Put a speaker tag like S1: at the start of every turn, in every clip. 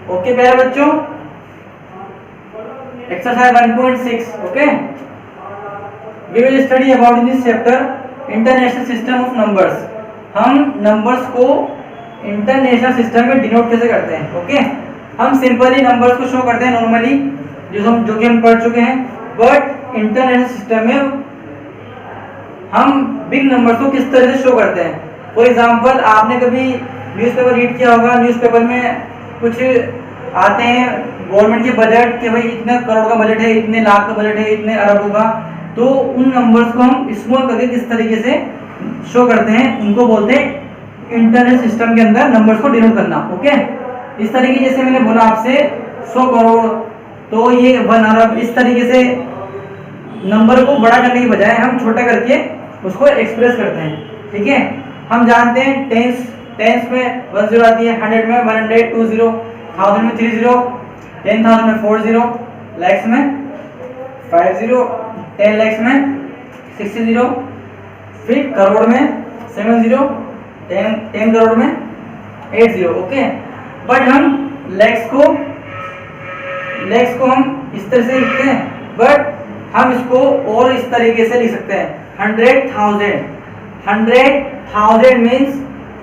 S1: Okay प्यारे बच्चों, exercise 1.6. Okay, we will study about in this chapter international system of numbers. हम numbers को international system में denote कैसे करते हैं. ओके, हम सिंपली नंबर्स को शो करते हैं नॉर्मली, जो कि हम पढ़ चुके हैं. बट इंटरनेशनल सिस्टम में हम बिग नंबर्स को किस तरह से शो करते हैं. फॉर एग्जांपल, आपने कभी न्यूज़पेपर रीड किया होगा. न्यूज़पेपर में कुछ आते हैं गवर्नमेंट के बजट के, भाई इतने करोड़ का बजट है, इतने लाख का बजट है, इतने अरबों का. तो उन नंबर्स को हम स्मॉल करके किस तरीके से शो करते हैं, उनको बोलते हैं इंटरनेट सिस्टम के अंदर नंबर्स को डिनोट करना. ओके, इस तरीके जैसे मैंने बोला आपसे 100 करोड़, तो ये 1 अरब. इस तरीके से नंबर को बड़ा करने की बजाय हम छोटा करके उसको एक्सप्रेस करते हैं. ठीक है, हम जानते हैं टेंस में 10 आती है, 100 में 100, 20, 1000 में 30, 10,000 में 40, लैक्स में 50, 10 लैक्स में 60, फिर करोड़ में 70, 10 करोड़ में 80. ओके, बट हम लैक्स को हम इस तरह से लिखते हैं, बट हम इसको और इस तरीके से लिख सकते हैं 100,000. 100,000 मीन्स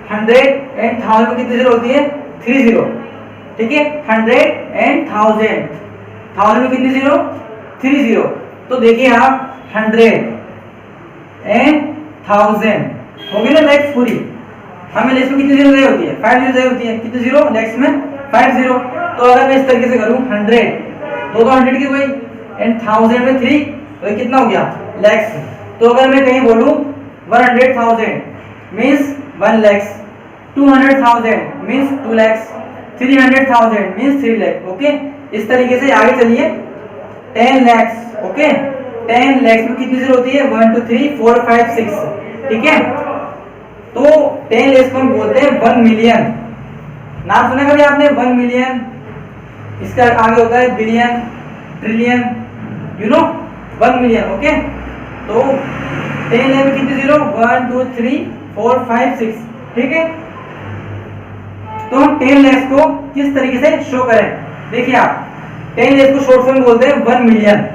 S1: 100 एंड 1000 में कितनी जीरो होती है? 30. ठीक है, 100 एंड 1000 में कितनी जीरो? 30. तो देखिए आप 100 एंड 1000 हो गई ना लैक्स पूरी. हमें लैक्स में कितनी जीरो चाहिए होती है? 5 जीरो चाहिए होती है. कितनी जीरो लैक्स में? 50. तो अगर मैं इस तरीके से करूं 100, तो 100 की हुई एंड 1000 में 3, तो कितना हो गया? लैक्स. तो अगर मैं कहीं बोलूं 100,000 means 1 lakhs, 200,000 means 2 lakhs, 300,000 means 3 lakhs. Okay, इस तरीके से आगे चलिए. 10 लैक्स. ओके, 10 लैक्स में कितनी जीरो होती है? 1 2 3 4 5 6. ठीक है, तो 10 लैक्स को हम बोलते हैं 1 मिलियन. नाम सुना कभी आपने? 1 मिलियन. इसका आगे होता है billion, trillion, you know 1 million. Okay, तो 10 लैक्स में कितनी जीरो? 1 2 3 4 5 6. ठीक है, तो हम 10 लैक्स को किस तरीके से शो करें? देखिए आप 10 लैक्स को शॉर्ट फॉर्म बोलते हैं 1 मिलियन.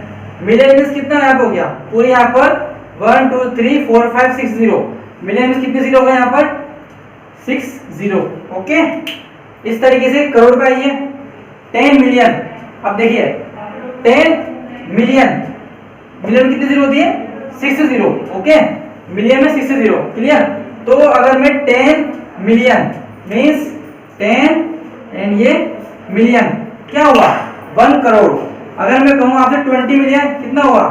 S1: मिलियन मींस कितना यहाँ पे हो गया? पूरे यहाँ पर 1 2 3 4 5 6 0. मिलियन मींस कितने जीरो हो गए यहाँ पर? 6 0. ओके, इस तरीके से करोड़ पे आइए 10 मिलियन. अब देखिए 10 मिलियन, मिलियन में कितनी जीरो होती है? 60. ओके, मिलियन में 60. क्लियर. तो अगर मैं 10 मिलियन मीन्स 10 एंड ये मिलियन, क्या हुआ? 1 करोड़. अगर मैं कहूँ आपसे 20 मिलियन, कितना हुआ?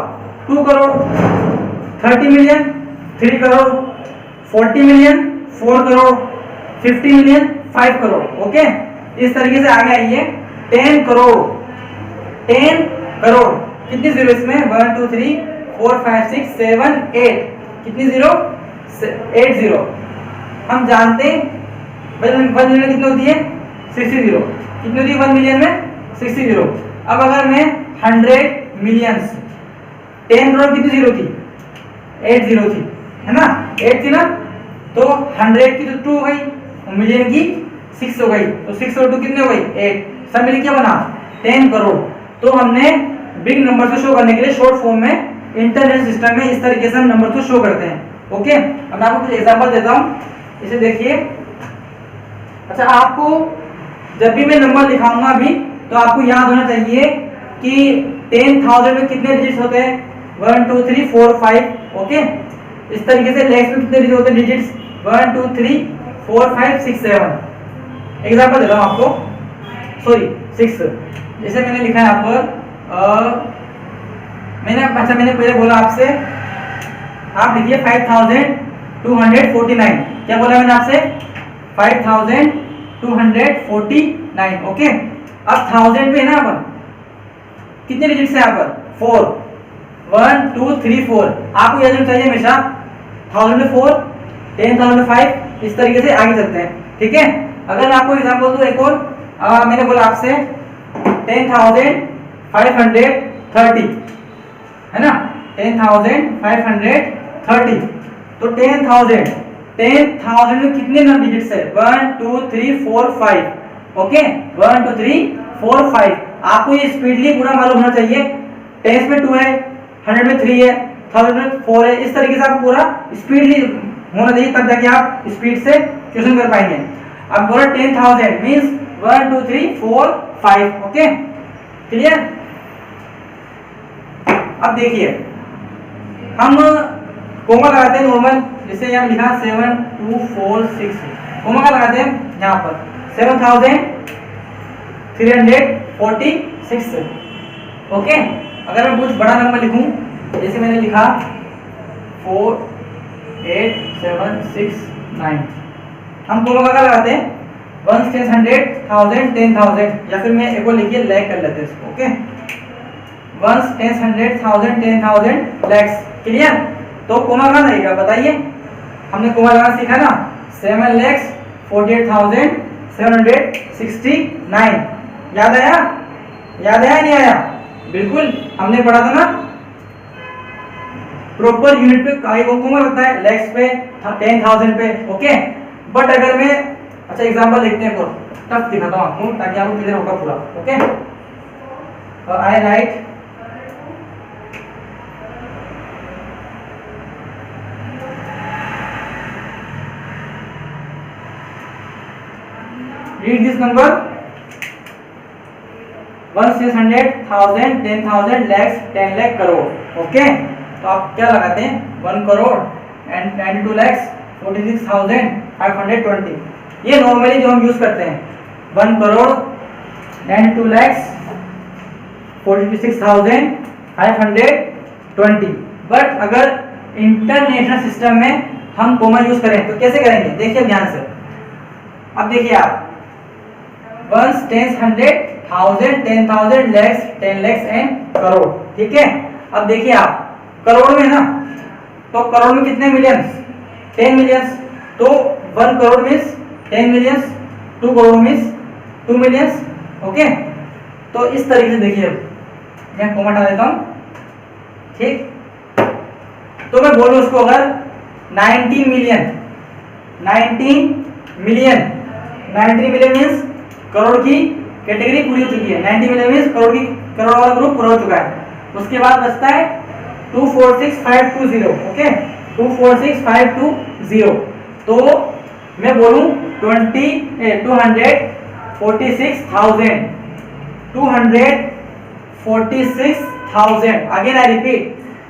S1: 2 crore. 30 million 3 crore. 40 million 4 crore. 50 million 5 crore. Okay, इस तरीके से आगे आइए 10 करोड़. 10 करोड़ कितनी जीरो इसमें? 1 2 3 4 5 6 7 8. कितनी जीरो? 8 जीरो. हम जानते हैं 1 मिलियन में कितनी होती है? 60. कितनी होती है 1 मिलियन में? 60. अब अगर मैं 100 मिलियंस, 10 करोड़ कितनी जीरो थी? 8 जीरो थी, है ना? 8 थी ना, तो 100 की तो 2 हो गई, मिलियन की 6 हो गई, तो 6 और 2 कितने हो गई? 8. सब मिल क्या बना? 10 करोड़. तो हमने बिग नंबर को शो करने के लिए शॉर्ट फॉर्म में इंटरनेट सिस्टम में इस तरीके से हम नंबर को शो करते हैं. ओके, अब मैं आपको कुछ एग्जांपल देता हूं, इसे देखिए. अच्छा, आपको जब भी मैं नंबर लिखाऊंगा अभी, तो आपको याद होना चाहिए कि 10,000 में कितने डिजिट्स होते हैं? 1 2 3 4 5. ओके, इस तरीके से लैक्स में कितने डिजिट होते हैं? डिजिट्स 1 2 3 4 5 6 7. एग्जांपल देता हूं आपको, सॉरी 6. जैसे मैंने लिखा है यहाँ पर, मैंने पहले बोला आपसे, आप लिखिए 5249. क्या बोला मैंने आपसे? 5249. ओके, अब 1000 पे है ना, अपन कितने डिजिट्स है यहाँ पर? 4. 1 2 3 4. आपको याद होना चाहिए हमेशा 1000 में 4, 10,000 में 5. इस तरीके से आगे चलते हैं. ठीक है, अगर मैं आपको एग्जांपल दूं एक और, मैंने बोला आपसे 10,530, है ना? 10,530. तो 10,000 में कितने डिजिट्स है? 1 2 3 4 5. ओके 1 2 3 4 5। आपको ये स्पीडली पूरा मालूम होना चाहिए। 10 में 2 है, 100 में 3 है, 1000 में 4 है। इस तरीके से आप पूरा स्पीडली होना चाहिए, तब जाके आप स्पीड से क्वेश्चन कर पाएंगे। अब बोला 10,000 मींस 1 2 3 4 5। Okay clear. अब देखिए हम कोमा लगाते हैं नॉर्मल, जैसे यहाँ लिखा 7 2 4 6, कोमा का लगाते हैं यहाँ पर 7,346। ओके अगर मैं कुछ बड़ा नंबर लिखूं, जैसे मैंने लिखा 4 8 7 6 9, हम कोमा का लगाते हैं 1 10 100 1000 10,000, या फिर मैं एक और लिखिए लैख कर लेते हैं इसको। ओके 1 10 100 1000 10,000 लैक्स। क्लियर। तो कोमा कहाँ लगेगा बताइए, हमने कोमा लगाना सीखा ना। 7,48,769। याद आया? याद आया नहीं आया? बिल्कुल हमने पढ़ा था ना, प्रॉपर यूनिट पे कोमा लगता है, लैक्स पे 10,000 पे। ओके बट अगर मैं अच्छा एग्जांपल देखते हैं, टफ दिखाता हूँ आपको ताकि आपको क्लियर होगा पूरा। Okay I right read this number 1 600 1000 10,000 lakhs 10 lakh crore. Okay तो आप क्या लगाते हैं 1 करोड़ एंड 92 lakhs 46,520। ये नॉर्मली जो हम यूज करते हैं 1 करोड़ 92 lakhs 46,520। बट अगर इंटरनेशनल सिस्टम में हम कोमा यूज करें तो कैसे करेंगे, देखिए ध्यान से। अब देखिए आप 1 10 100 1000 10,000 lakhs 10 lakhs एंड करोड़। ठीक है अब देखिए आप करोड़ में ना, तो करोड़ में कितने मिलियंस 10 मिलियंस, तो 1 crore means 10 millions, 2 crore means 2 millions. Okay तो इस तरीके से देखिए मैं कोमा हटा देता हूं। ठीक तो मैं बोलूं उसको अगर 19 मिलियन 19 मिलियन मींस करोड़ की कैटेगरी पूरी हो चुकी है। 90 मिलियन मींस करोड़ वाला ग्रुप पूरा हो चुका है। उसके बाद बचता है 246520। ओके 246520। तो मैं बोलूं 246,000 अगेन आई रिपीट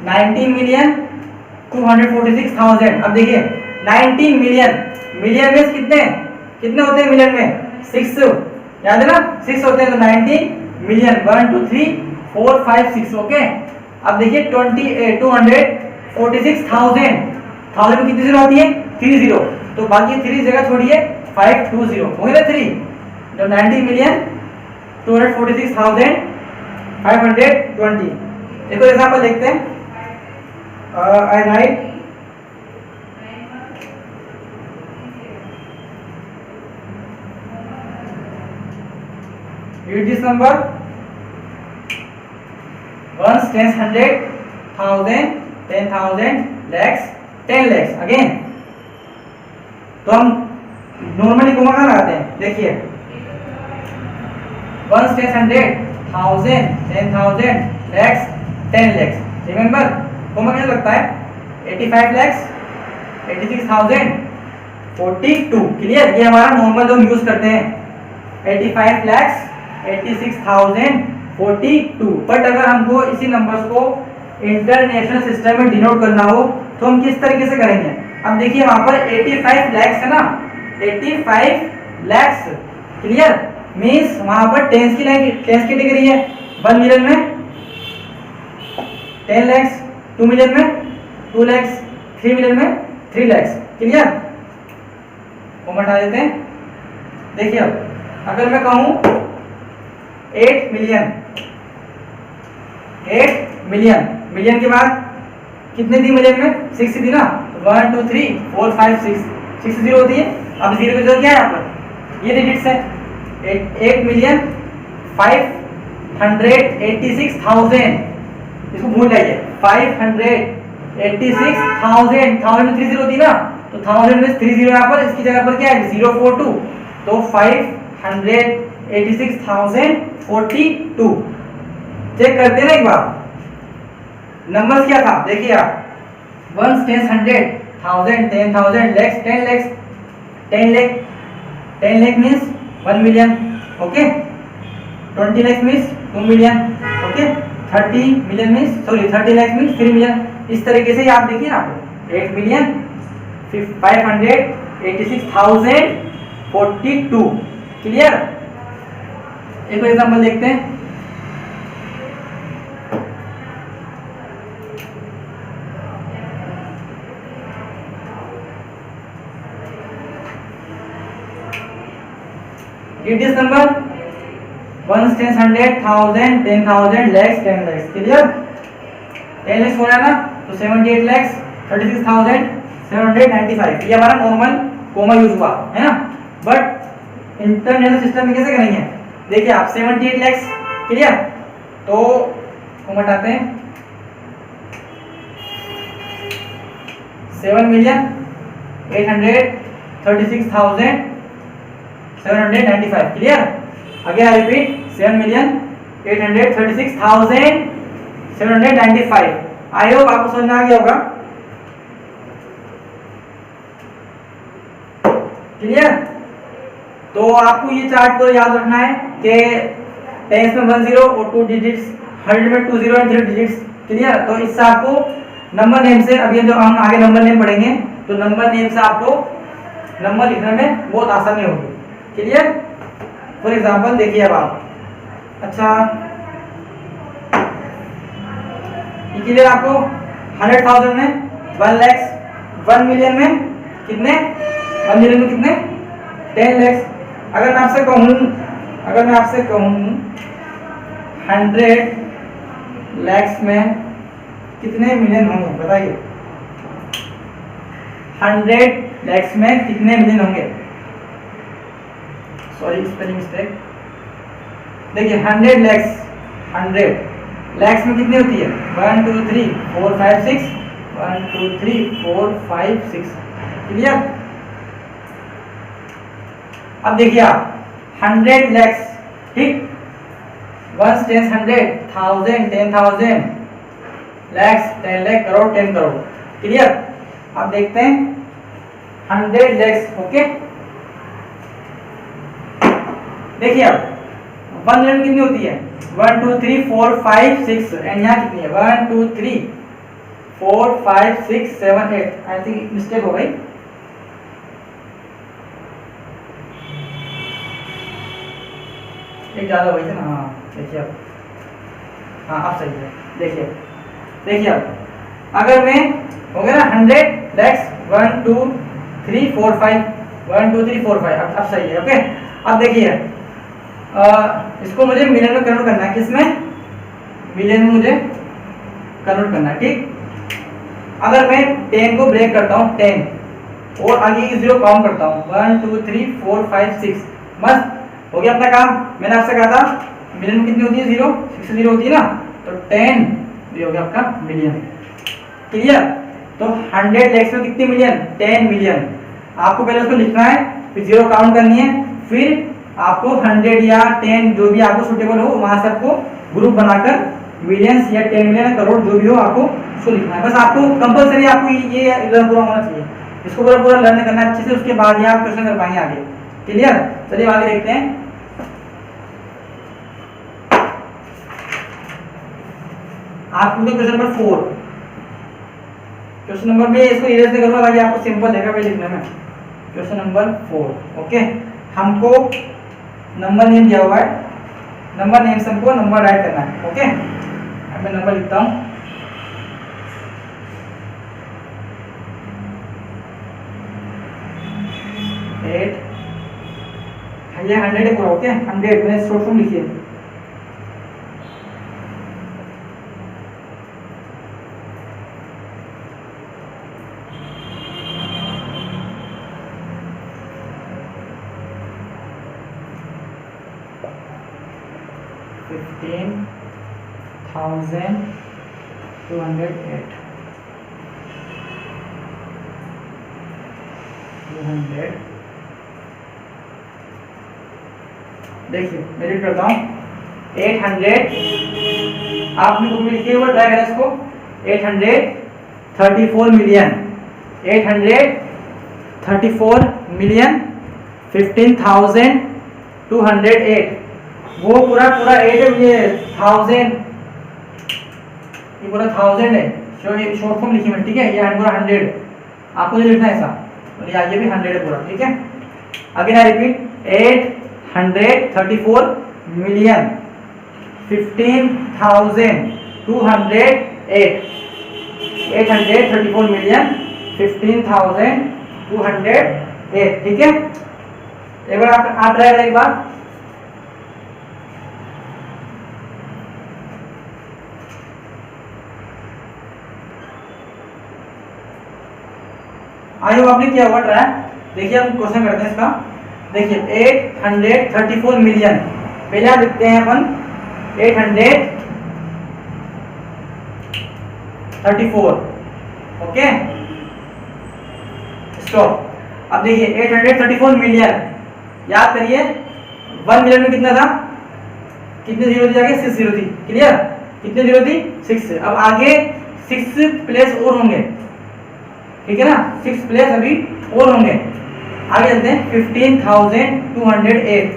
S1: 19 मिलियन 246,000। अब देखिए 19 मिलियन मीन्स कितने होते हैं मिलियन में 6, याद है ना 6 होते हैं, तो 19 मिलियन 1 2 3 4 5 6। ओके अब देखिए 246,000 में कितनी जीरो आती है 30, तो बाकी 3 जगह छोड़िए 520 हो गया ना 3, तो 90 मिलियन 246,520। एक और एग्जांपल देखते हैं। आई right read this number 1 10 100 1000 10,000 lakhs 10 lakhs again. तो हम नॉर्मली कोमा कहाँ लगाते हैं, देखिए 1 10 100 1000 10,000 lakhs 10 lakhs। रिमेंबर कोमा क्या लगता है 85 lakhs 86,042। क्लियर। ये हमारा नॉर्मल जो हम यूज करते हैं 85 lakhs 86,042। बट अगर हमको इसी नंबर्स को इंटरनेशनल सिस्टम में डिनोट करना हो तो हम किस तरीके से करेंगे। अब देखिए वहां पर 85 lakhs है ना, 85 lakhs। क्लियर मींस वहां पर टेंस की कैटेगरी है। 1 मिलियन में 10 lakhs, 2 मिलियन में 2 lakhs, 3 मिलियन में 3 lakhs। क्लियर। वो हटा देते हैं। देखिए अब अगर मैं कहूं 8 मिलियन मिलियन के बाद कितने थी मिलियन में 6 थी ना, 1 2 3 4 5 6 जीरो होती है। अब जीरो की जगह क्या है यहाँ पर ये डिजिट्स है 8 मिलियन 586,000। इसको भूल जाइए 586,000 1000 में 3 जीरो थी ना, तो 1000 में 3 जीरो यहाँ पर, इसकी जगह पर क्या है 042, तो 186,042। चेक करते हैं ना एक बार, नंबर्स क्या था देखिए आप, 1 10 100 1000 10,000 lakhs 10 lakhs 10 lakh 10 lakh means 1 million, okay 20 lakhs means 2 million, okay 30 million means 30 lakhs means 3 million। इस तरीके से आप देखिए ना, 8,586,042। क्लियर। एक और एग्जांपल देखते हैं। Digit number 1 10 100 1000 10,000 lakhs 10 lakhs। Clear. 10 lakhs हो रहा है ना, तो 78 lakhs 36,795। ये हमारा नॉर्मल कोमा यूज हुआ है ना, बट इंटरनेशनल सिस्टम में कैसे करेंगे देखिए आप, 78 lakhs। क्लियर। तो कोमा हटाते हैं, 7,836,795। Clear. Again I repeat, 7,836,795। I hope आपको समझ में आ गया होगा। क्लियर। तो आपको ये चार्ट को याद रखना है कि 10 में 1 0 और 2 डिजिट्स, 100 में 2 0 और 3 डिजिट्स। क्लियर। तो इससे आपको नंबर नेम से, अभी जो हम आगे नंबर नेम पढ़ेंगे, तो नंबर नेम से आपको नंबर लिखने में बहुत आसानी होगी। क्लियर। फॉर एग्जांपल देखिए अब आप, अच्छा ये क्लियर आपको, 100,000 में 1 lakhs, 1 million में कितने, 1 million में कितने 10 lakhs। अगर मैं आपसे कहूँ 100 lakhs में कितने मिलियन होंगे बताइए, 100 lakhs में कितने मिलियन होंगे। Sorry spelling mistake. देखिए 100 lakhs, 100 lakhs में कितनी होती है, 1 2 3 4 5 6, 1 2 3 4 5 6। क्लियर। अब देखिए आप 100 lakhs, ठीक, 1 10 100 1000 10,000 lakhs 10 lakh crore 10 crore. Clear. अब देखते हैं 100 lakhs, ओके। देखिए अब 1 million कितनी होती है, 1 2 3 4 5 6, एंड यहाँ कितनी है 1 2 3 4 5 6 7 8। आई थिंक मिस्टेक हो गई, एक ज़्यादा हुई थी ना। हाँ देखिए अब, हाँ अब सही है। देखिए अब अगर मैं हो गया ना 100 lakhs 1 2 3 4 5, 1 2 3 4 5, अब सही है। ओके। अब देखिए इसको मुझे मिलियन में कन्वर्ट करना है, किसमें, मिलियन में मुझे कन्वर्ट करना है। ठीक। अगर मैं 10 को ब्रेक करता हूँ 10 और आगे की 0 काउंट करता हूँ 1 2 3 4 5 6, बस हो गया अपना काम। मैंने आपसे कहा था मिलियन में कितनी होती है, 0 6 0 होती है ना, तो 10 ये हो गया आपका मिलियन। क्लियर। तो 100 lakhs में कितने मिलियन, 10 मिलियन। आपको पहले उसको लिखना है, फिर 0 काउंट करनी है, फिर आपको 100 या 10 जो भी आपको सुटेबल हो वहां से आपको ग्रुप बनाकर मिलियंस या 10 मिलियन करोड़ जो भी हो आपको उसको लिखना है। बस आपको कंपलसरी आपको ये लर्न पूरा होना चाहिए, इसको पूरा लर्न करना अच्छे से, उसके बाद ही आप क्वेश्चन कर पाएंगे आगे। क्लियर। चलिए आगे देखते हैं। आपको क्वेश्चन नंबर 4, क्वेश्चन नंबर में इसको इरेज नहीं करूंगा ताकि आपको सिंपल रहेगा पे लिखने में। Question number 4, okay. हमको नंबर नेम दिया हुआ है, नंबर नेम से हमको नंबर राइट करना है। ओके। अब मैं नंबर लिखता हूँ, ये 100 है पूरा। ओके 100 में शॉर्ट फॉर्म लिखिए, देखिए मैं रीड करता हूँ 800, आपने बुक में लिखिए हुआ, ट्राई करें इसको। 834 मिलियन, 834 मिलियन 15,208, वो पूरा 8 है, ये 1000, ये पूरा 1000 है, शॉर्ट फॉर्म लिखी मैं, ठीक है। ये पूरा 100, आपको जो लिखना है ऐसा, और ये भी 100 है पूरा, ठीक है। Again I repeat, 834 million 15,208, 834 million 15,208, ठीक है। एक बार आप ट्राई करें एक बार। आई होप आपने किया होगा ट्राई। देखिए हम क्वेश्चन करते हैं इसका। देखिए 834 मिलियन, पहले आप लिखते हैं अपन 834, ओके स्टॉप। अब देखिए 834 मिलियन, याद करिए 1 मिलियन में कितना था, कितने जीरो थी आगे, 6 जीरो थी, क्लियर। कितने जीरो थी, 6। अब आगे 6 प्लेस और होंगे, ठीक है ना, 6 प्लेस अभी और होंगे। आगे चलते हैं 15,208,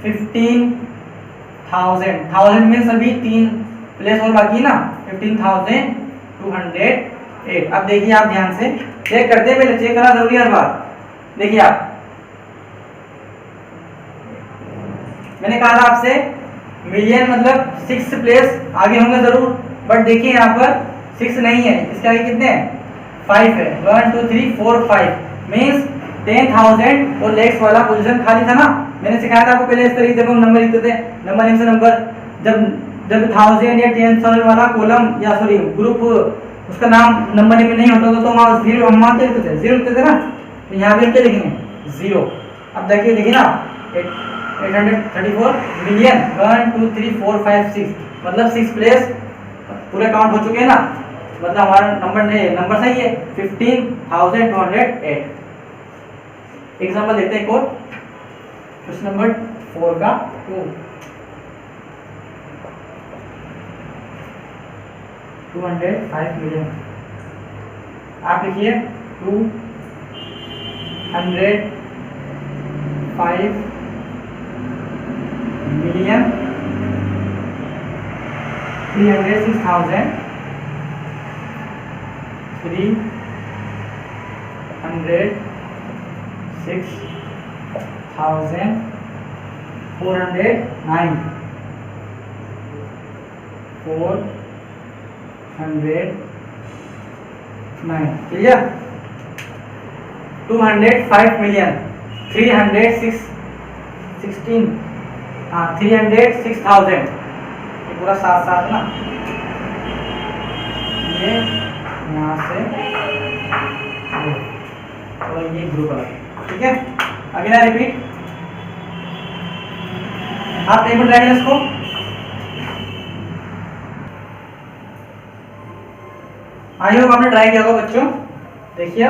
S1: 15,000 मीन्स अभी 3 प्लेस और बाकी ना, 15,208। अब देखिए आप ध्यान से चेक करते हैं, पहले चेक करना जरूरी है हर बार। देखिए आप, मैंने कहा था आपसे मिलियन मतलब 6 प्लेस आगे होंगे जरूर, बट देखिए यहाँ पर 6 नहीं है, इसके आगे कितने हैं, 5 है। 1 2 3 4 5 मीन्स 10,000 और लेक्स वाला पोजीशन खाली था ना। मैंने सिखाया था आपको पहले इस तरीके से हम नंबर लिखते थे, नंबर नेम से नंबर। जब 1000 या 10,000 वाला कॉलम या सॉरी ग्रुप, उसका नाम नंबर नेम में नहीं होता था तो वहाँ 0 हम वहाँ क्या लिखते थे, 0 लिखते थे ना। तो यहाँ पे क्या लिखेंगे, 0। अब देखिए देखिए ना 834 मिलियन 1 2 3 4 5 6, मतलब 6 प्लेस पूरे काउंट हो चुके हैं ना, मतलब हमारा नंबर सही है 15,208। एग्जांपल देखते हैं एक और, क्वेश्चन नंबर 4 का 205 मिलियन। आप लिखिए 205 मिलियन 306,000 409 क्लियर। 205 मिलियन 306,000, ये पूरा साथ साथ ना, ये यहाँ से और ये ग्रुप अलग, ठीक है। अगला रिपीट, आप एक मिनट रखें इसको। आई होप आपने ट्राई किया होगा बच्चों। देखिए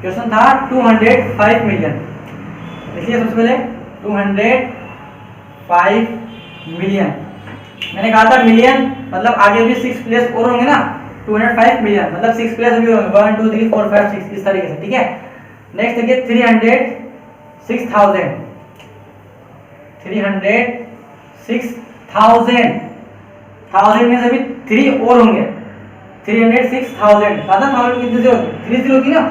S1: क्वेश्चन था 205 मिलियन। देखिए सबसे पहले 205 मिलियन, मैंने कहा था मिलियन मतलब आगे भी 6 प्लेस और होंगे ना, 205 मिलियन मतलब 6 प्लेस अभी होंगे, 1 2 3 4 5 6 इस तरीके से, ठीक है। नेक्स्ट देखिए 306,000 मीन्स अभी 3 और होंगे, 306,000 पता था कितने जीरो, 3 जीरो थी ना,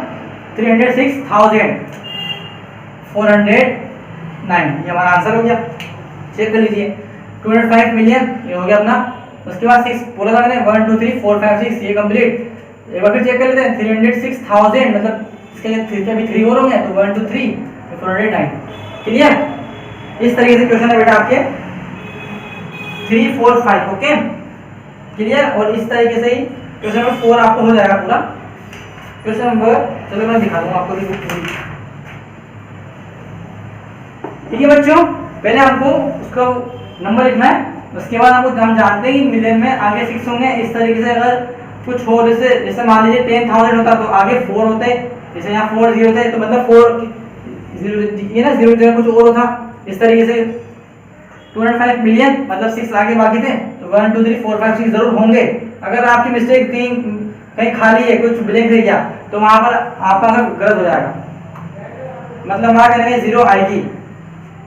S1: 306,409, ये हमारा आंसर हो गया। चेक कर लीजिए 205 मिलियन ये हो गया अपना, उसके बाद 6 बोला था मैंने 1 2 3 4 5 6 ये कंप्लीट। एक बार फिर चेक कर लेते हैं 306,000 मतलब इसके अभी 3 और होंगे तो 1 2 3 409, क्लियर। इस तरीके से क्वेश्चन है बेटा आपके 3 4 5, ओके क्लियर। और इस तरीके से ही क्वेश्चन नंबर 4 आपको हो जाएगा पूरा। क्वेश्चन नंबर, चलो मैं दिखा दूंगा आपको, ठीक है बच्चों। पहले हमको उसका नंबर लिखना है, उसके बाद हमको हम जानते हैं कि मिलियन में आगे 6 होंगे। इस तरीके से अगर कुछ हो, जैसे मान लीजिए 10,000 होता तो आगे 4 होते, जैसे यहाँ 4 जीरो थे तो मतलब 4 जीरो ये ना, जीरो जगह कुछ और था इस तरीके से 205 मिलियन मतलब 6 आगे बाकी थे, तो 1 2 3 4 5 6 जरूर होंगे। अगर आपकी मिस्टेक कहीं कहीं खाली है, कुछ ब्लैंक रह गया, तो वहां पर आपका गलत हो जाएगा, मतलब वहां करेंगे जीरो आएगी।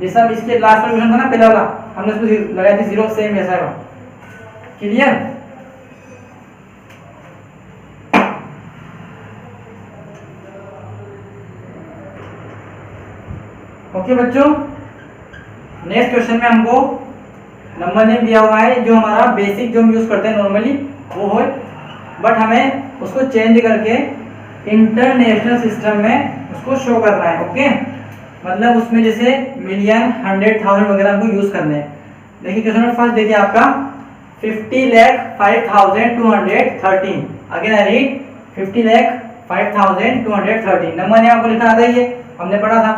S1: ये सब इसके लास्ट में क्वेश्चन था ना पहला वाला, हमने उसको लगाई थी जीरो, सेम ऐसा है। क्लियर? ओके बच्चों, नेक्स्ट क्वेश्चन में हमको नंबर नेम दिया हुआ है, जो हमारा बेसिक जो हम यूज करते हैं नॉर्मली वो हो, बट हमें उसको चेंज करके इंटरनेशनल सिस्टम में उसको शो करना है। ओके, मतलब उसमें जैसे मिलियन, 100,000 वगैरह हमको यूज करने हैं। देखिए क्वेश्चन नंबर फर्स्ट देखिए आपका 50,05,213। Again I read 50,05,213। Number name आपको लिखना आता है, ये हमने पढ़ा था।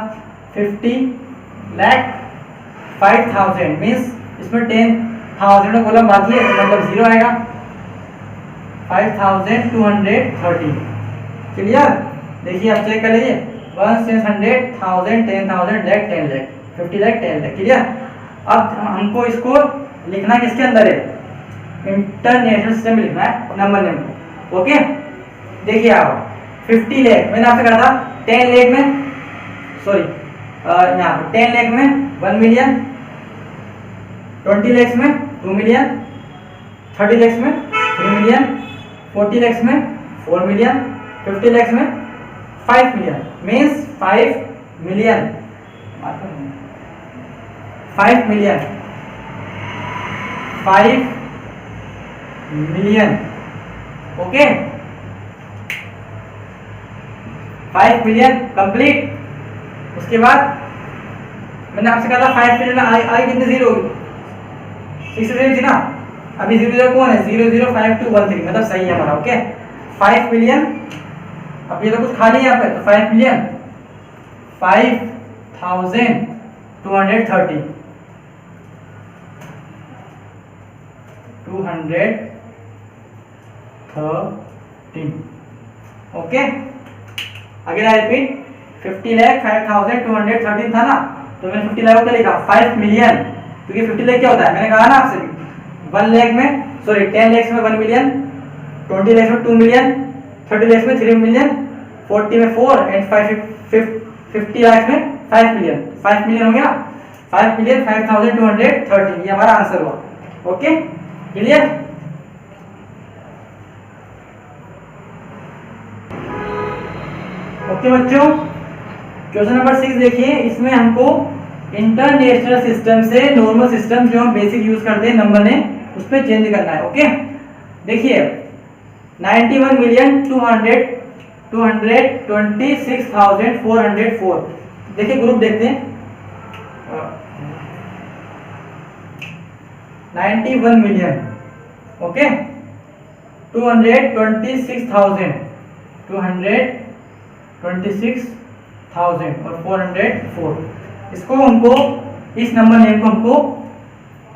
S1: 50,05,000 मीन्स इसमें 10,000 कॉलम बाकी है, मतलब जीरो आएगा। 5,230। क्लियर? देखिए आप चेक कर लीजिए, 1 10 100,000 10,000 लाख 10 लाख 50 लाख 10 लाख। क्लियर? अब हमको इसको लिखना किसके अंदर है? इंटरनेशनल सिस्टम में लिखना है नंबर नेम को। ओके, देखिए आप 50 लाख मैंने आपसे कहा था, 10 लाख में सॉरी यहाँ पर 10 लाख में 1 मिलियन, 20 लाख में 2 मिलियन, 30 लाख में 3 मिलियन, 40 लाख में 4 मिलियन, 50 लाख में 5 million. Means 5 million 5 million 5 million. Okay, 5 million complete. उसके बाद मैंने आपसे कहा था 5 मिलियन आई कितने जीरो होगी? 6 थी ना, अभी 0 कौन है? 005213, मतलब सही है हमारा। Okay, 5 million. अब ये तो कुछ खाली है यहाँ पे, तो 5 million 5,230 213। Okay, again I repeat 50,05,213 था ना, तो मैंने 50 लाख को क्या लिखा? 5 मिलियन, क्योंकि 50 लाख क्या होता है मैंने कहा ना आपसे, 1 लाख में सॉरी 10 लाख में 1 मिलियन, 20 लाख में 2 मिलियन, 30 लाख में 3 मिलियन, 40 में 4 एंड 50 लाख में 5 मिलियन। 5 मिलियन हो गया, 5 मिलियन 5,213, ये हमारा आंसर हुआ। Okay, clear? ओके बच्चों, क्वेश्चन नंबर 6 देखिए, इसमें हमको इंटरनेशनल सिस्टम से नॉर्मल सिस्टम जो हम बेसिक यूज करते हैं नंबर ने, उस पर चेंज करना है। ओके, देखिए 91,226,404। देखिए ग्रुप देखते हैं, 91 मिलियन, ओके, 226,000 और 404। इसको हमको इस नंबर नेम को हमको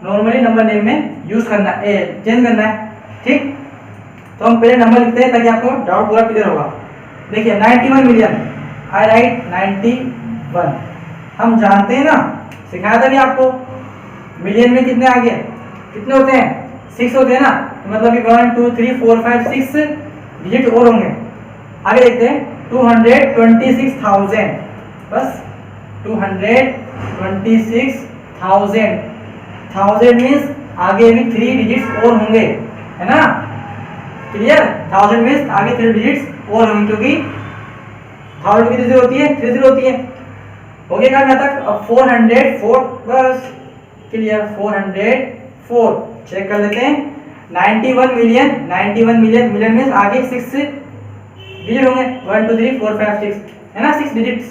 S1: नॉर्मली नंबर नेम में यूज करना है, चेंज करना है। ठीक, तो हम पहले नंबर लिखते हैं ताकि आपको डाउट पूरा क्लियर होगा। देखिए 91 मिलियन, आई राइट 91। हम जानते हैं ना, सिखाया था नहीं आपको, मिलियन में कितने आ गए, कितने होते हैं? 6 होते हैं ना, तो मतलब कि 1 2 3 4 5 6 डिजिट और होंगे। आगे देखते हैं 226,000, बस 226,000, 1000 मीन्स आगे भी 3 डिजिट्स और होंगे, है ना? क्लियर? 1000 मीन्स आगे 3 डिजिट्स और होंगे, क्योंकि 1000 कितनी जीरो होती है? 3 जीरो होती है। हो गया काम यहाँ तक। अब 404, बस क्लियर, 404 चेक कर लेते हैं। 91 मिलियन, 91 मिलियन, मिलियन मीन्स आगे 6 डिजिट होंगे, 1 2 3 4 5 6, है ना, 6 डिजिट्स।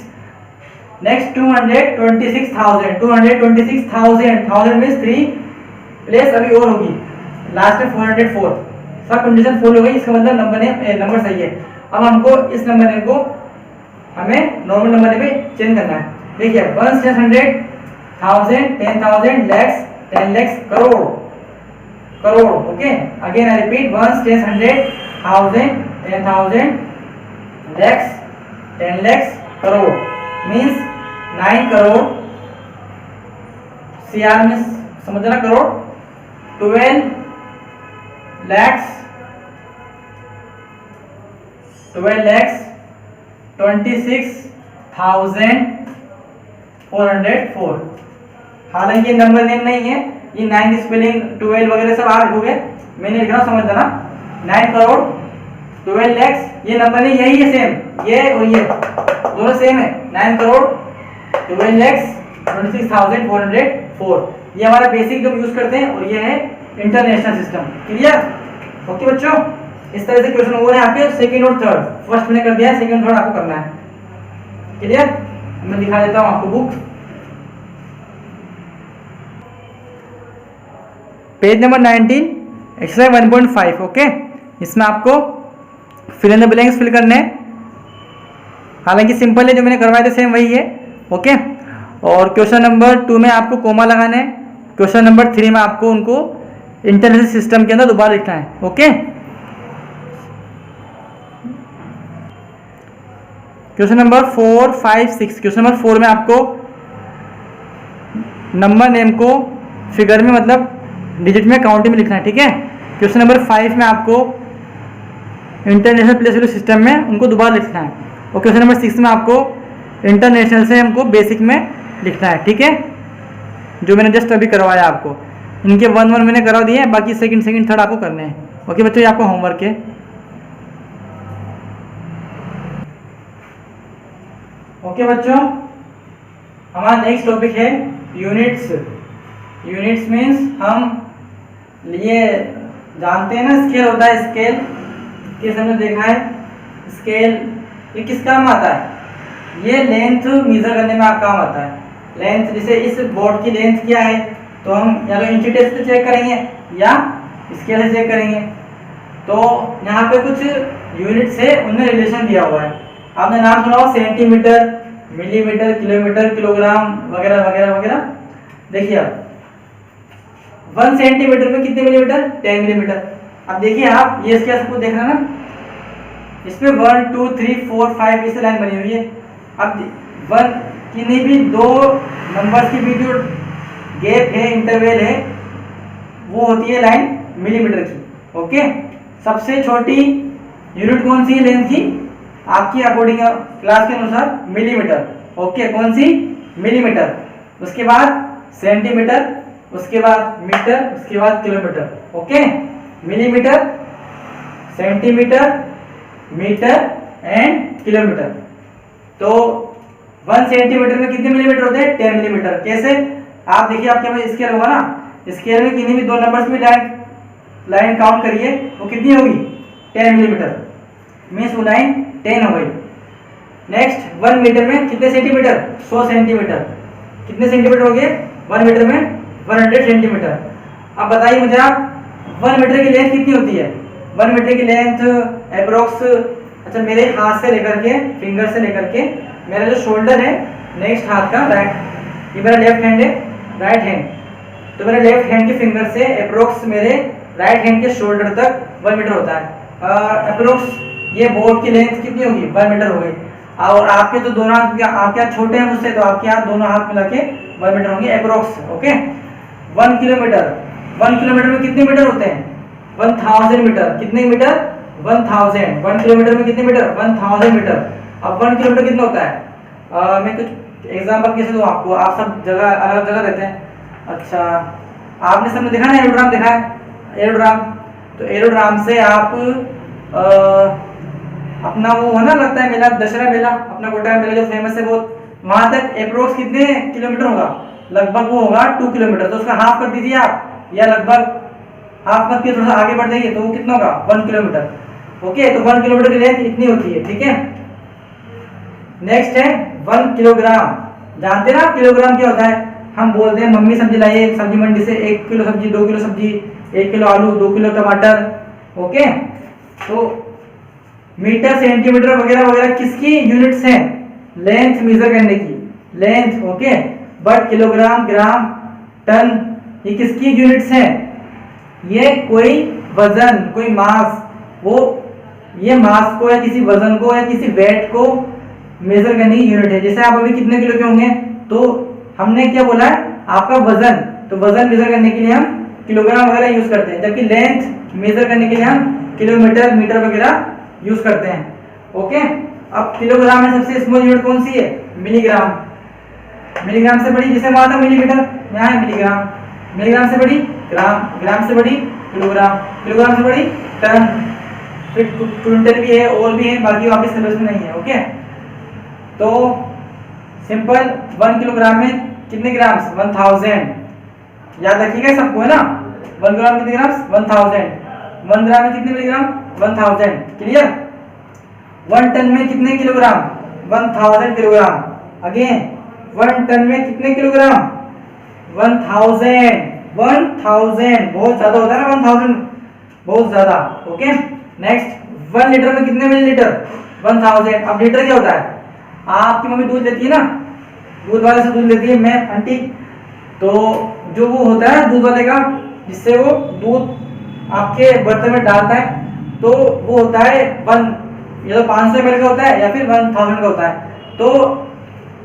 S1: नेक्स्ट 226,000, 1000 मीन्स 3 प्लेस अभी और होगी, लास्ट में 404, सब कंडीशन फुल हो गई, इसका मतलब नंबर सही है। अब हमको इस नंबर नेम को हमें नॉर्मल नंबर नेम में चेंज करना है। देखिए 1 10 100 1000 10,000 lakhs 10 lakhs crore, crore. Okay, again I repeat 1 10 100 1000 10,000 lakhs 10 lakhs crore. Means 9 crore, CR में समझना करोड़, 12 lakhs 26,404। हालांकि ये नंबर नेम नहीं है, ये 9 की स्पेलिंग 12 वगैरह सब आप लिखोगे, मैंने लिखा समझ लेना। 9 करोड़ 12 lakhs, ये नंबर नहीं, यही है सेम, ये और ये दोनों सेम है। 9 करोड़ 12 lakhs 26,404, ये हमारा बेसिक जो यूज करते हैं, और ये है इंटरनेशनल सिस्टम। क्लियर? ओके बच्चों, इस तरह से क्वेश्चन हुए हैं आपके सेकंड और थर्ड। फर्स्ट मैंने कर दिया है, सेकंड थर्ड आपको करना है। क्लियर? मैं दिखा देता हूं आपको book, page number 19, exercise 1.5। Okay, इसमें आपको fill in the blanks fill करने हैं। हालांकि सिंपल है, जो मैंने करवाया था सेम वही है। ओके, और क्वेश्चन नंबर 2 में आपको कोमा लगाना है, क्वेश्चन नंबर 3 में आपको उनको इंटरनेशनल सिस्टम के अंदर दोबारा लिखना है। Okay, question number 4, 5, 6। Question number 4 में आपको नंबर नेम को फिगर में, मतलब डिजिट में, काउंटिंग में लिखना है। ठीक है। क्वेश्चन नंबर 5 में आपको इंटरनेशनल प्लेस वैल्यू सिस्टम में उनको दोबारा लिखना है, और क्वेश्चन नंबर 6 में आपको इंटरनेशनल से हमको बेसिक में लिखना है। ठीक है, जो मैंने जस्ट अभी करवाया आपको, इनके 1-1 मैंने करा दिए हैं, बाकी सेकंड थर्ड आपको करने हैं। ओके बच्चों, ये आपको होमवर्क है। ओके बच्चों, हमारा नेक्स्ट टॉपिक है यूनिट्स। यूनिट्स मीन्स हम ये जानते हैं ना, स्केल होता है, स्केल किस हमने देखा है। स्केल ये किस काम आता है? ये लेंथ मेजर करने में आप काम आता है। लेंथ, जैसे इस बोर्ड की लेंथ क्या है, तो हम या तो इंची टेप से चेक करेंगे या स्केल से चेक करेंगे। तो यहाँ पे कुछ यूनिट्स है, उनमें रिलेशन दिया हुआ है। आपने नाम सुना हो सेंटीमीटर, मिलीमीटर, किलोमीटर, किलोग्राम वगैरह वगैरह वगैरह। देखिए आप 1 सेंटीमीटर में कितने मिलीमीटर? 10 मिलीमीटर। अब देखिए आप, ये इसके सबको देखना ना, इसमें 1 2 3 4 5 इस लाइन बनी हुई है। अब 1 किन्हीं भी दो नंबर्स के बीच जो गैप है, इंटरवल है, वो होती है लाइन मिलीमीटर की। ओके, सबसे छोटी यूनिट कौन सी है लेंथ की? आपकी अकॉर्डिंग क्लास के अनुसार मिलीमीटर। ओके, कौन सी? मिलीमीटर। उसके बाद सेंटीमीटर, उसके बाद मीटर, उसके बाद kilometre. Okay, millimetre, centimetre, metre and kilometre. तो 1 सेंटीमीटर में कितने मिलीमीटर होते हैं? 10 मिलीमीटर। कैसे? आप देखिए, आपके पास स्केल होगा ना, स्केल में किन्हीं भी दो नंबर्स में लाइन काउंट करिए, वो कितनी होगी? 10 मिलीमीटर। मीन्स वो लाइन 10 हो गई। नेक्स्ट, 1 मीटर में कितने सेंटीमीटर? 100 सेंटीमीटर। कितने सेंटीमीटर हो गए 1 मीटर में? 100 सेंटीमीटर। अब बताइए मुझे आप, 1 मीटर की लेंथ कितनी होती है? 1 मीटर की लेंथ अप्रोक्स, अच्छा मेरे हाथ से लेकर के, फिंगर से लेकर के, मेरा जो शोल्डर है, नेक्स्ट हाथ का राइट, ये मेरा लेफ्ट हैंड है, राइट हैंड, तो मेरे लेफ्ट हैंड के फिंगर से अप्रोक्स मेरे राइट हैंड के शोल्डर तक 1 मीटर होता है। अप्रोक्स ये बोर्ड की लेंथ कितनी होगी? 1 मीटर हो गई। और आपके तो दोनों हाथ, आपके हाथ छोटे हैं मुझसे, तो आपके हाथ दोनों हाथ मिला के 1 मीटर होंगे अप्रोक्स। ओके, 1 किलोमीटर, 1 किलोमीटर में कितने मीटर होते हैं? 1000 मीटर। कितने मीटर? 1000। 1 किलोमीटर में कितने मीटर? 1000 मीटर। अब 1 किलोमीटर कितना होता है? मैं कुछ एग्जांपल कैसे दूं आपको, आप सब जगह अलग जगह रहते हैं। अच्छा, आपने सबने देखा ना एरोड्राम देखा है? एरोड्राम, तो एरोड्राम से आप अपना वो है ना, लगता है मेला, दशहरा मेला, अपना कोटा मेला जो फेमस है बहुत, वहां तक अप्रोक्स कितने किलोमीटर होगा? लगभग वो होगा 2 किलोमीटर। तो उसका हाफ कर दीजिए आप, या लगभग हाफ मत के थोड़ा आगे बढ़ जाइए, तो वो कितना होगा? 1 किलोमीटर। ओके, तो 1 किलोमीटर की लेंथ इतनी होती है। ठीक है, नेक्स्ट है 1 किलोग्राम। जानते ना आप किलोग्राम क्या होता है? हम बोलते हैं मम्मी सब्जी लाई है सब्जी मंडी से, 1 किलो सब्जी, 2 किलो सब्जी, 1 किलो आलू, 2 किलो टमाटर। ओके, तो मीटर, सेंटीमीटर वगैरह वगैरह किसकी यूनिट्स हैं? लेंथ मेजर करने की, length. Okay, but kilogram, gram, tonne, ये किसकी यूनिट्स हैं? ये कोई वजन, कोई मास, वो ये मास को या किसी वजन को या किसी वेट को मेजर करने की यूनिट है। जैसे आप अभी कितने किलो के होंगे, तो हमने क्या बोला है आपका वजन, तो वजन मेजर करने के लिए हम किलोग्राम वगैरह यूज करते हैं, जबकि लेंथ मेजर करने के लिए हम किलोमीटर मीटर वगैरह यूज करते हैं। ओके, अब किलोग्राम में सबसे स्मॉल यूनिट कौन सी है, मिलीग्राम। मिलीग्राम से बड़ी, जैसे वहां था मिलीमीटर, यहाँ है मिलीग्राम। मिलीग्राम से बड़ी ग्राम, ग्राम से बड़ी किलोग्राम, किलोग्राम से बड़ी टन, फिर क्विंटल भी है और भी है, बाकी वापस सिलेबस में नहीं है। ओके, तो सिंपल 1 किलोग्राम में कितने ग्राम, 1000 याद रखिएगा सबको, है ना। 1 ग्राम में कितने ग्राम, 1000। 1 ग्राम में कितने मिलीग्राम, 1000। क्लियर। 1 टन में कितने किलोग्राम, 1000 किलोग्राम। अगेन 1 टन में कितने किलोग्राम, 1000। 1000 बहुत ज्यादा होता है ना, 1000 बहुत ज्यादा। ओके, नेक्स्ट 1 लीटर में कितने मिलीलीटर, 1000। अब लीटर क्या होता है, आपकी मम्मी दूध लेती है ना, दूध वाले से दूध लेती है, मैं आंटी, तो जो वो होता है दूध वाले का, जिससे वो दूध आपके बर्तन में डालता है, तो वो होता है 1, या तो 500 ml का होता है या फिर 1000 का होता है। तो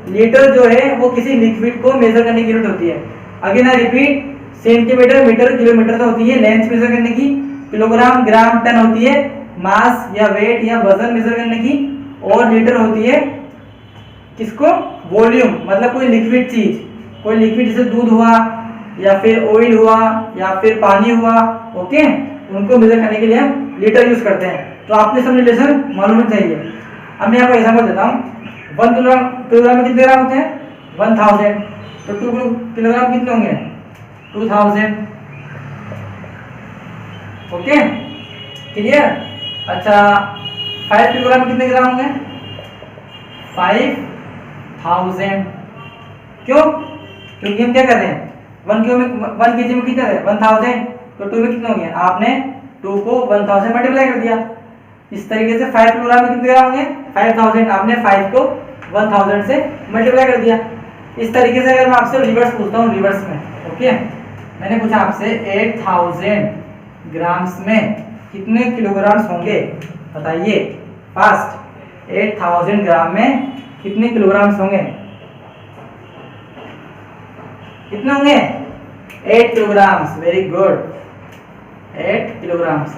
S1: लीटर जो है वो किसी लिक्विड को मेजर करने की यूनिट होती है। Again I repeat, centimetre metre kilometre तो होती है लेंथ मेजर करने की, किलोग्राम ग्राम टन होती है मास या वेट या वजन मेजर करने की, और लीटर होती है किसको, वॉल्यूम, मतलब कोई लिक्विड चीज, कोई लिक्विड जैसे दूध हुआ या फिर ऑयल हुआ या फिर पानी हुआ। ओके, उनको मेजर करने के लिए हम लीटर यूज करते हैं। तो आपने सब रिलेशन मालूम होना चाहिए। अब मैं आपको एग्जांपल देता हूँ, 1 किलोग्राम में कितने ग्राम होते हैं, 1000। तो 2 किलोग्राम कितने होंगे, 2000। Okay, clear. अच्छा, 5 किलोग्राम में कितने ग्राम होंगे, 5000। क्यों, क्योंकि हम क्या कर रहे हैं, 1 kg में कितना है, 1000, तो 2 में कितने होंगे, आपने 2 को 1000 मल्टीप्लाई कर दिया। इस तरीके से 5 किलोग्राम में कितने ग्राम होंगे, 5000, आपने 5 को 1000 से मल्टीप्लाई कर दिया। इस तरीके से अगर मैं आपसे रिवर्स पूछता हूँ, रिवर्स में, ओके, मैंने पूछा आपसे 8000 ग्राम्स में कितने किलोग्राम्स होंगे, बताइए फास्ट। 8000 ग्राम में कितने किलोग्राम्स होंगे, कितने होंगे, 8 किलोग्राम्स। Very good, 8 kilograms.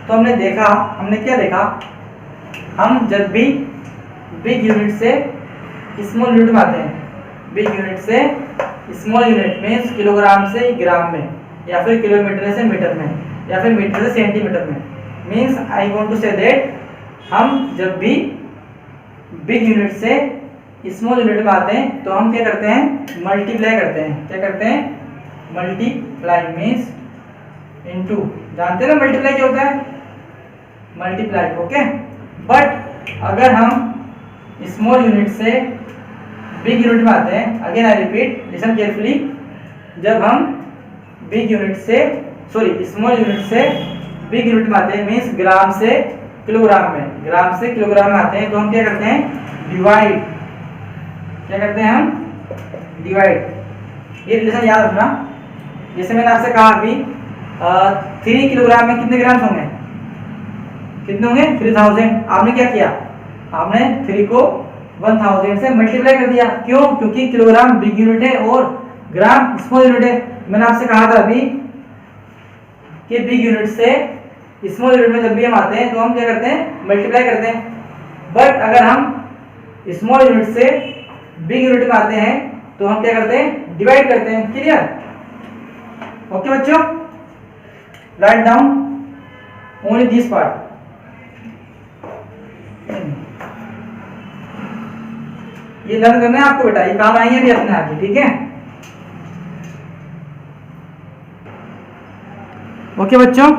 S1: तो हमने देखा, हमने क्या देखा, हम जब भी बिग यूनिट से स्मॉल यूनिट में आते हैं, बिग यूनिट से स्मॉल यूनिट मीन्स किलोग्राम से ग्राम में, या फिर किलोमीटर से मीटर में, या फिर मीटर से सेंटीमीटर में, means I want to say that हम जब भी बिग यूनिट से स्मॉल यूनिट में आते हैं तो हम क्या करते हैं, मल्टीप्लाई करते हैं। क्या करते हैं, मल्टीप्लाई मीन्स इनटू, जानते हैं ना मल्टीप्लाई क्या होता है, मल्टीप्लाई। ओके, बट अगर हम स्मॉल यूनिट से बिग यूनिट में आते हैं, again I repeat, listen carefully, जब हम बिग यूनिट से स्मॉल यूनिट से बिग यूनिट में आते हैं मीन्स ग्राम से किलोग्राम में, ग्राम से किलोग्राम में आते हैं, तो हम क्या करते हैं, डिवाइड। क्या करते हैं हम, डिवाइड। ये रिलेशन याद रखना। जैसे मैंने आपसे कहा अभी 3 किलोग्राम में कितने ग्राम होंगे, कितने होंगे, 3000। आपने क्या किया, आपने 3 को 1000 से मल्टीप्लाई कर दिया। क्यों, क्योंकि किलोग्राम बिग यूनिट है और ग्राम स्मॉल यूनिट है। मैंने आपसे कहा था अभी कि बिग यूनिट से स्मॉल यूनिट में जब भी हम आते हैं तो हम क्या करते हैं, मल्टीप्लाई करते हैं। बट अगर हम स्मॉल यूनिट से बिग यूनिट में आते हैं तो हम क्या करते हैं, डिवाइड करते हैं। क्लियर। ओके बच्चों, write down only this part. ये लर्न करना है आपको बेटा, ये काम आएंगे भी अपने आगे, ठीक है। ओके बच्चों,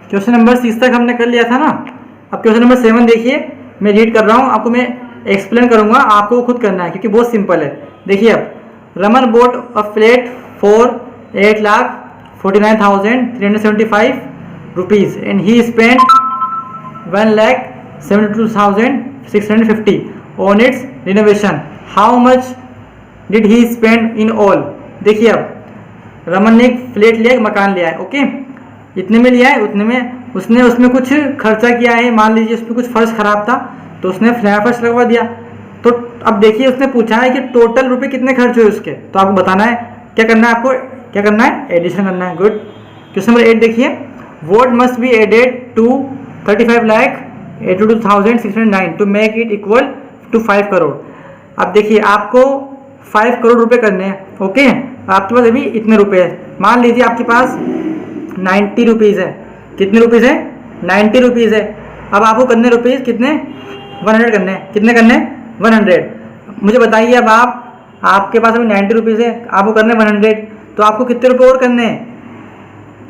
S1: क्वेश्चन नंबर 6 तक हमने कर लिया था ना। अब क्वेश्चन नंबर 7 देखिए, मैं रीड कर रहा हूँ, आपको मैं एक्सप्लेन करूंगा, आपको खुद करना है क्योंकि बहुत सिंपल है। देखिए अब, Raman boat a flat for 8,49,375 rupees and he spent 1,72,650 on it's renovation. How much did he spend in all. देखिए अब, रमन ने एक फ्लैट लिया, एक मकान लिया है, ओके, इतने में लिया है, उतने में उसने उसमें कुछ खर्चा किया है। मान लीजिए उसमें कुछ फर्श खराब था तो उसने फ्लैट फर्श लगवा दिया, तो अब देखिए उसने पूछा है कि टोटल रुपए कितने खर्च हुए उसके, तो आपको बताना है क्या करना है, आपको क्या करना है, एडिशन करना है। गुड। क्वेश्चन नंबर 8 देखिए, what must be added to 35,82,609 to make it equal to 5 crore. अब देखिए आपको 5 करोड़ रुपए करने हैं। ओके, आपके पास अभी इतने रुपए है, मान लीजिए आपके पास 90 रुपीज़ है। कितने रुपीज़ है, 90 रुपीज़ है। अब आपको करने रुपीज़ कितने, 100 करने हैं। कितने करने हैं, 100। मुझे बताइए अब आपके पास अभी 90 रुपीज़ है, आपको करने 100, तो आपको कितने रुपए और करने हैं,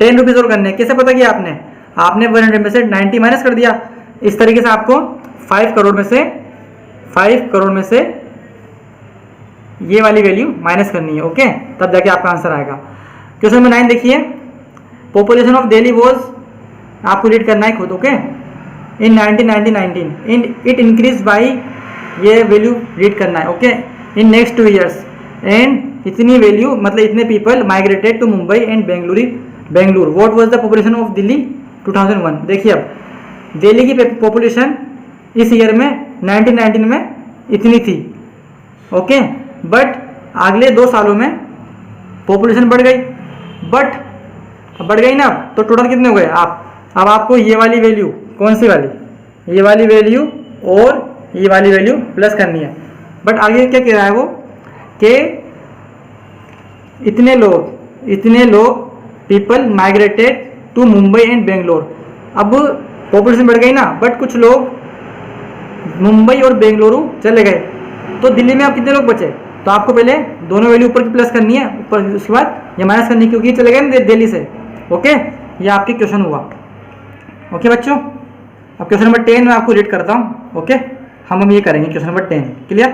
S1: 10 रुपीज़ और करने हैं। कैसे पता किया आपने, आपने 100 में से 90 माइनस कर दिया। इस तरीके से आपको 5 करोड़ में से ये वाली वैल्यू माइनस करनी है। ओके, तब जाके आपका आंसर आएगा। क्वेश्चन नंबर 9 देखिए, पॉपुलेशन ऑफ दिल्ली वॉज, आपको रीड करना है खुद। Okay, in 1919 it increase by, ये वैल्यू रीड करना है। Okay, in next 2 years and इतनी वैल्यू, मतलब इतने people migrated to Mumbai and Bengaluru. What was the population of Delhi 2001। देखिए अब दिल्ली की पॉपुलेशन इस ईयर में 1919 में इतनी थी। ओके, बट अगले 2 सालों में पॉपुलेशन बढ़ गई, बढ़ गई ना। तो टोटल कितने हो गए अब आपको ये वाली वैल्यू, कौन सी वाली, ये वाली वैल्यू और ये वाली वैल्यू प्लस करनी है। बट आगे क्या कह रहा है वो, कि इतने लोग people migrated to Mumbai and Bangalore. अब पॉपुलेशन बढ़ गई ना, बट कुछ लोग मुंबई और बेंगलुरु चले गए, तो दिल्ली में अब कितने लोग बचे। तो आपको पहले दोनों वैल्यू ऊपर की प्लस करनी है, ऊपर उसके बाद ये माइनस करनी है, क्योंकि ये चले गए ना दिल्ली से। ओके, ये आपके क्वेश्चन हुआ। ओके बच्चों, अब क्वेश्चन नंबर 10 मैं आपको रीड करता हूँ। ओके, हम ये करेंगे क्वेश्चन नंबर 10। क्लियर।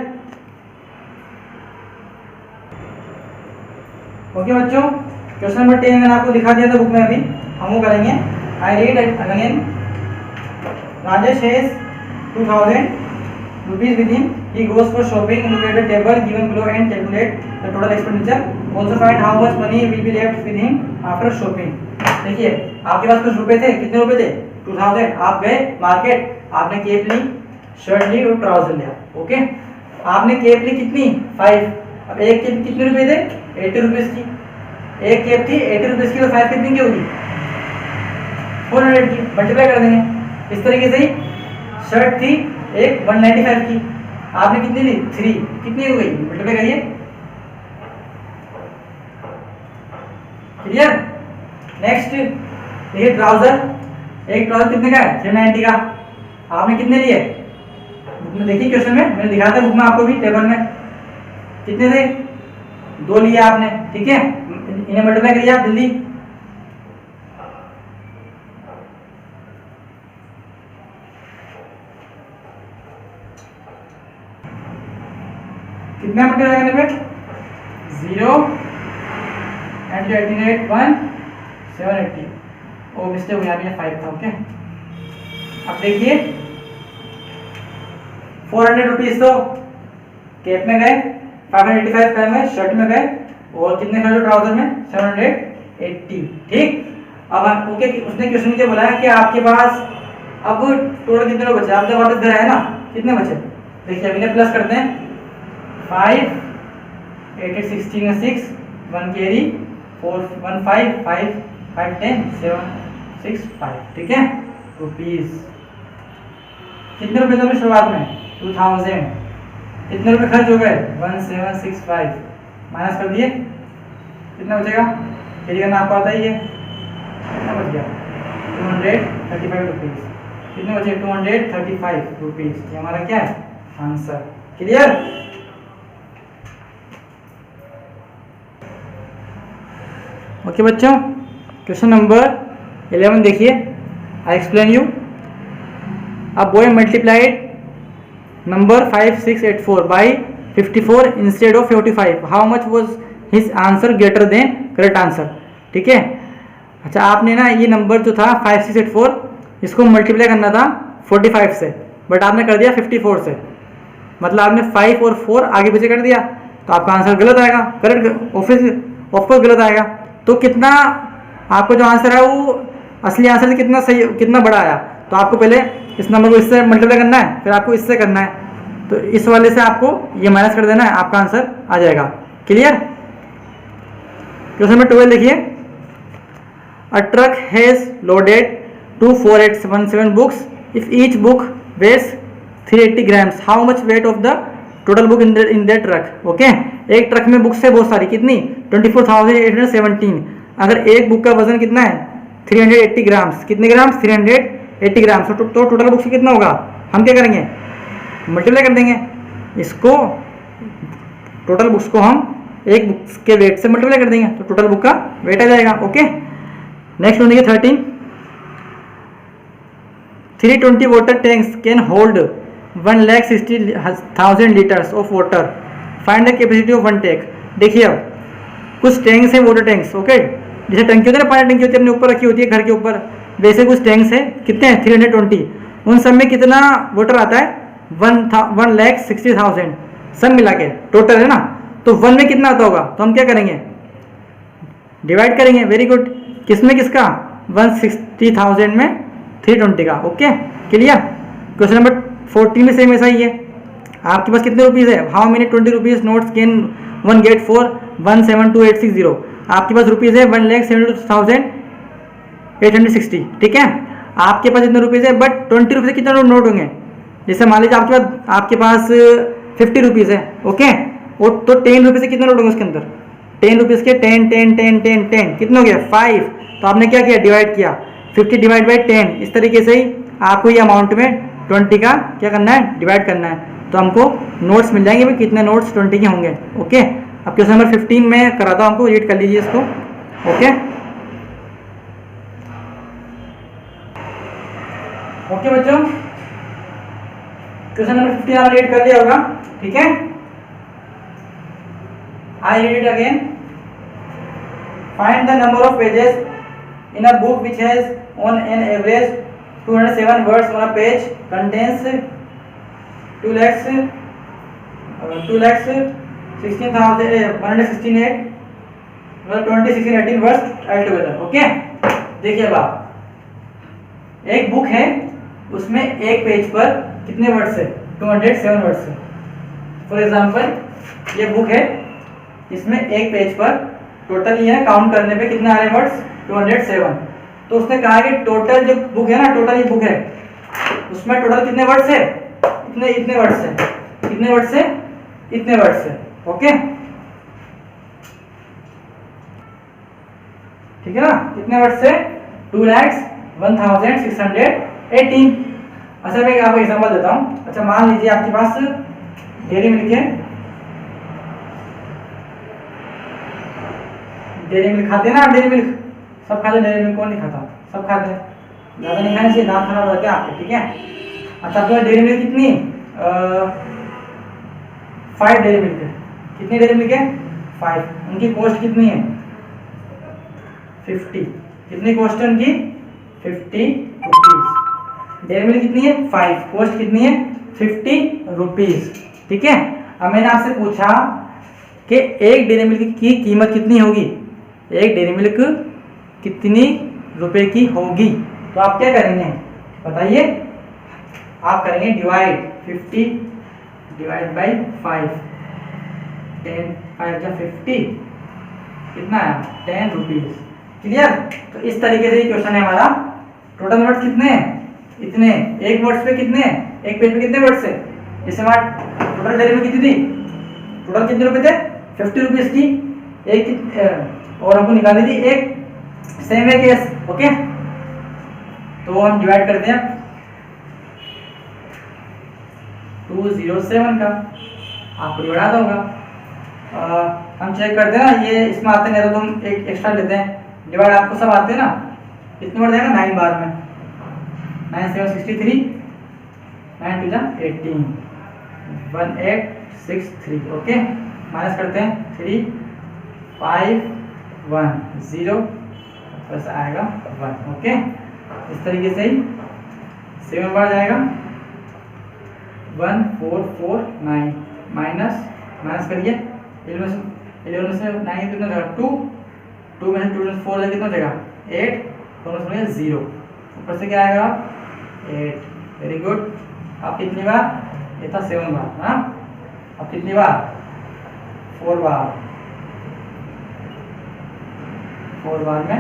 S1: ओके बच्चों, क्वेश्चन नंबर 10 मैंने आपको दिखा दिया था बुक में, अभी हम वो करेंगे। I read again, Rajesh has 2000 rupees with him. He goes for shopping. Look at the table given below and calculate the total expenditure. Also find how much money will be left with him after shopping. देखिए आपके पास कुछ रुपए थे, कितने रुपए थे, 2000। आप गए मार्केट, आपने केप ली, शर्ट ली और ट्राउजर लिया। ओके, आपने केप ली कितनी, 5। अब एक केप कितने रुपए थे, 80 रुपीज़ की। एक केप थी 80 रुपीज़ की, तो 5 कितनी की होगी, 400 की। मल्टीप्लाई कर देंगे। इस तरीके से ही शर्ट थी एक 195 की, आपने कितनी ली, 3, कितनी हो गई, मल्टीप्लाई करिए। क्लियर। नेक्स्ट देखिए ट्राउजर, एक ट्राउजर कितने का है, 390 का। आपने कितने लिए, बुक में देखिए, क्वेश्चन में मैंने दिखाया था, बुक में आपको भी टेबल में कितने थे, 2 लिए आपने। ठीक है, इन्हें मल्टीप्लाई करिए आप जल्दी। कितना मल्टीप्लाई करने पे, 0 एंड 88 1 780। ओ मिस्टेक हुई, यहाँ पे 5 था। ओके, अब देखिए 400 रुपीज तो केप में गए, 585 पैर में शर्ट में गए, और कितने खर्च ट्राउजर में, 780। ठीक। अब ओके, उसने क्वेश्चन मुझे बोला है कि आपके पास अब टोटल कितने लोग बचे, आपके वापस घर है ना, कितने बचे। देखिए अब इन्हें प्लस करते हैं, 5 8 8 16 में 6 1 कैरी 4 1 5 5 5 10 7 6 5। ठीक है, रुपीज कितने रुपए थे शुरुआत में, 2000। कितने रुपए खर्च हो गए, 1765। माइनस कर दिए, कितना बचेगा, कैरी करना आपको आता ही है, कितना बच गया, 235 रुपीज। कितने बचे, 235 रुपीज। ये हमारा क्या है, आंसर। क्लियर। ओके बच्चों, क्वेश्चन नंबर 11 देखिए, आई एक्सप्लेन यू। अब boy multiplied number 5684 by 54 instead of 45, how much was his answer greater than correct answer. ठीक है, अच्छा आपने ना ये नंबर जो था 5684, इसको मल्टीप्लाई करना था 45 से, बट आपने कर दिया 54 से, मतलब आपने 5 और 4 आगे पीछे कर दिया, तो आपका आंसर गलत आएगा, करेक्ट ऑफकोर्स गलत आएगा। तो कितना आपको जो आंसर है वो असली आंसर से कितना सही, कितना बड़ा आया, तो आपको पहले इस नंबर को इससे मल्टीप्लाई करना है, फिर आपको इससे करना है। तो इस वाले से आपको ये माइनस कर देना है, आपका आंसर आ जाएगा। क्लियर? क्वेश्चन नंबर 12 देखिए, a truck has loaded 2 4817 books, if each book weighs 380 grams, how much weight of the total book in that truck. Okay, एक ट्रक में बुक्स है बहुत सारी, कितनी 24,817। अगर एक बुक का वजन कितना है 380 ग्राम्स, कितने ग्राम्स 380 ग्राम्स, तो टोटल बुक्स कितना होगा, हम क्या करेंगे मल्टीप्लाई कर देंगे इसको, टोटल बुक्स को हम एक बुक्स के वेट से मल्टीप्लाई कर देंगे तो टोटल बुक का वेट आ जाएगा। ओके, नेक्स्ट वन देखिए 13, 320 water tanks can hold 1,60,000 litres of water, find the capacity of one tank. देखिए अब कुछ टैंक्स है वाटर टैंक्स, ओके, जैसे टंकी होती है ना, पानी टंकी होती है अपने ऊपर रखी होती है घर के ऊपर, वैसे कुछ टैंक्स है, कितने हैं 320, उन सब में कितना वाटर आता है 1,60,000 सब मिला के टोटल है ना, तो वन में कितना आता होगा, तो हम क्या करेंगे डिवाइड करेंगे। वेरी गुड, किसमें किसका 160,000 में 320 का। Okay, clear? क्वेश्चन नंबर 14 में सेम ऐसा ही है, आपके पास कितने रुपीज़ है, how many 20 rupees notes can one get for 172860, आपके पास रुपीज़ है 1,72,860। ठीक है, आपके पास इतने रुपीज़ है, बट 20 रुपये कितने नोट होंगे, जैसे मान लीजिए आपके पास 50 रुपीज़ है, ओके, वो तो 10 रुपये से कितने नोट होंगे उसके अंदर, 10 रुपीज़ के 10 10 10 10 10 कितने हो गया 5, तो आपने क्या किया डिवाइड किया 50 डिवाइड बाई 10, इस तरीके से ही आपको ये अमाउंट में 20 का क्या करना है डिवाइड करना है, तो हमको नोट्स मिल जाएंगे भाई कितने नोट्स 20 के होंगे। ओके, अब क्वेश्चन नंबर 15 में कराता हूँ हमको, रीड कर लीजिए इसको। ओके ओके बच्चों, क्वेश्चन नंबर 15 आपने रीड कर लिया होगा, ठीक है, I read it again. Find the number of pages in a book which has on an average 207 words on a page, contains 2,16,168 2016 words altogether। Okay, देखिए अब आप एक बुक है, उसमें एक पेज पर कितने वर्ड्स है 207 वर्ड्स है। फॉर एग्जांपल ये बुक है, इसमें एक पेज पर टोटल ये है काउंट करने पे कितने आ रहे हैं वर्ड्स 207, तो उसने कहा कि टोटल जो बुक है ना, टोटल ये बुक है उसमें टोटल कितने वर्ड्स है, इतने वर्ड्स है, कितने वर्ड्स है इतने वर्ड्स है। ओके, ठीक है ना, कितने वर्ड्स है 2,01,618। अच्छा मैं आपको एग्जांपल देता हूँ। अच्छा मान लीजिए आपके पास डेयरी मिल्क है, डेयरी मिल्क खाते हैं ना, डेयरी मिल्क सब खाते हैं, डेयरी मिल्क कौन नहीं खाता, सब खाते हैं, ज़्यादा नहीं खाने से दांत खराब हो जाते हैं आपके, ठीक है। अच्छा आपके पास डेयरी मिल्क कितनी 5 डेयरी मिल्क है, कितनी डेयरी मिल्क है 5, उनकी कॉस्ट कितनी है 50, कितनी कॉस्ट है उनकी 50 रुपीज़, डेयरी मिल्क कितनी है 5, कॉस्ट कितनी है 50 रुपीज़। ठीक है, अब मैंने आपसे पूछा कि एक डेयरी मिल्क की कीमत कितनी होगी, एक डेयरी मिल्क कितनी रुपए की होगी, तो आप क्या करेंगे बताइए, आप करेंगे डिवाइड 50 डिवाइड बाई 5, 10 5 जा 50 कितना है 10 रुपीज़। क्लियर? तो इस तरीके से ये क्वेश्चन है हमारा। टोटल वर्ड्स कितने हैं इतने, एक वर्ड्स पे कितने, एक पेज पे कितने वर्ड्स है, जैसे हमारा टोटल डेयरी मिल्क कितनी थी, टोटल कितने रुपए थे 50 रुपीज़ की, एक और हमको निकाली थी एक सेम है केस। ओके, तो हम डिवाइड करते हैं 207 का, आपको डिवाइड आता होगा, हम चेक करते हैं ना, ये इसमें आते नहीं तो हम एक एक्स्ट्रा लेते हैं, डिवाइड आपको सब आते हैं ना, कितने बार जाएगा 9 बार में, 9 7 63, 9 2 18, 1863। ओके, माइनस करते हैं 3 5 1 0 बस आएगा 1। ओके, इस तरीके से ही 7 बार जाएगा 1449 माइनस करिए 11 से 9 कितना जगह 2 में से 2 में 4 जाएगा कितना जगह 8, दोनों से 0, ऊपर से क्या आएगा 8। वेरी गुड, आप कितनी बार ये था 7 बार। हाँ, अब कितनी बार? 4 बार। 4 बार में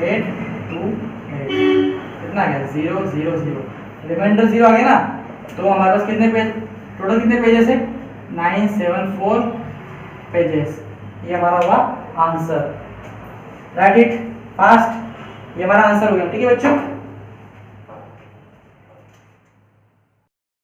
S1: 8 2 8 कितना गया? 0 0 0। रिमाइंडर 0 आ गया ना, तो हमारे पास कितने पेज, टोटल कितने पेजेस है? 974 पेजेस। ये हमारा हुआ आंसर। Right it fast. ये हमारा आंसर हो गया। ठीक है बच्चों।